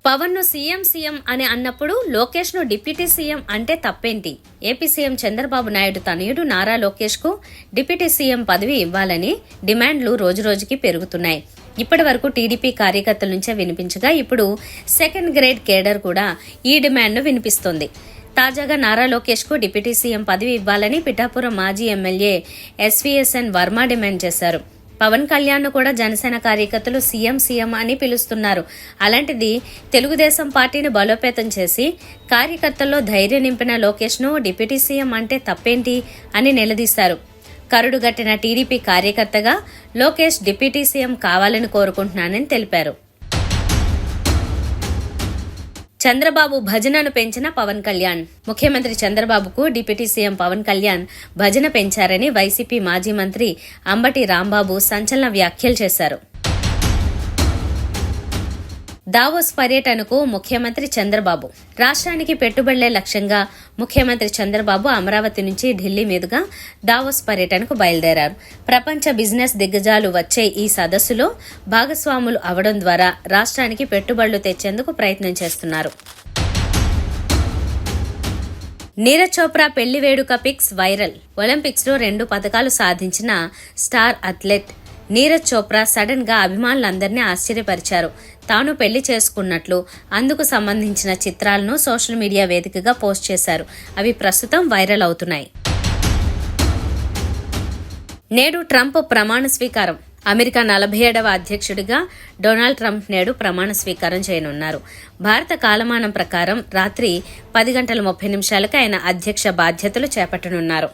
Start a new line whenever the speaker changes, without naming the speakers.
పవన్ ను సీఎం అని అన్నప్పుడు లోకేష్ ను డిప్యూటీ సీఎం అంటే తప్పేంటి? ఏపీ సీఎం చంద్రబాబు నాయుడు తనయుడు నారా లోకేష్ కు డిప్యూటీ సీఎం పదవి ఇవ్వాలని డిమాండ్లు రోజురోజుకి పెరుగుతున్నాయి. ఇప్పటి వరకు టీడీపీ కార్యకర్తల నుంచే వినిపించగా ఇప్పుడు సెకండ్ గ్రేడ్ కేడర్ కూడా ఈ డిమాండ్ను వినిపిస్తోంది. తాజాగా నారా లోకేష్ కు డిప్యూటీ సీఎం పదవి ఇవ్వాలని పిఠాపురం మాజీ ఎమ్మెల్యే ఎస్వీఎస్ఎన్ వర్మ డిమాండ్ చేశారు. పవన్ కళ్యాణ్ ను కూడా జనసేన కార్యకర్తలు సీఎం అని పిలుస్తున్నారు. అలాంటిది తెలుగుదేశం పార్టీని బలోపేతం చేసి కార్యకర్తల్లో ధైర్యం నింపిన లోకేష్ ను డిప్యూటీ సీఎం అంటే తప్పేంటి అని నిలదీశారు. కరుడుగట్టిన టీడీపీ కార్యకర్తగా లోకేష్ డిప్యూటీ సీఎం కావాలని కోరుకుంటున్నానని తెలిపారు. చంద్రబాబు భజనను పెంచిన పవన్ కళ్యాణ్. ముఖ్యమంత్రి చంద్రబాబుకు డిప్యూటీ సీఎం పవన్ కళ్యాణ్ భజన పెంచారని వైసీపీ మాజీ మంత్రి అంబటి రాంబాబు సంచలన వ్యాఖ్యలు చేశారు. దావోస్ పర్యటనకు ముఖ్యమంత్రి చంద్రబాబు. రాష్ట్రానికి పెట్టుబడులే లక్ష్యంగా ముఖ్యమంత్రి చంద్రబాబు అమరావతి నుంచి ఢిల్లీ మీదుగా దావోస్ పర్యటనకు బయలుదేరారు. ప్రపంచ బిజినెస్ దిగ్గజాలు వచ్చే ఈ సదస్సులో భాగస్వాములు అవడం ద్వారా రాష్ట్రానికి పెట్టుబడులు తెచ్చేందుకు ప్రయత్నం చేస్తున్నారు. నీరజ్ చోప్రా పెళ్లి వేడుక పిక్స్ వైరల్. ఒలింపిక్స్ లో 2 పతకాలు సాధించిన star athlete Neeraj Chopra sudden గా అభిమానులందరినీ ఆశ్చర్యపరిచారు. తాను పెళ్లి చేసుకున్నట్లు అందుకు సంబంధించిన చిత్రాలను సోషల్ మీడియా వేదికగా పోస్ట్ చేశారు. అవి ప్రస్తుతం వైరల్ అవుతున్నాయి. నేడు ట్రంప్ ప్రమాణ స్వీకారం. అమెరికా 47వ అధ్యక్షుడిగా డొనాల్డ్ ట్రంప్ నేడు ప్రమాణ స్వీకారం చేయనున్నారు. భారత కాలమానం ప్రకారం రాత్రి 10:30 ఆయన అధ్యక్ష బాధ్యతలు చేపట్టనున్నారు.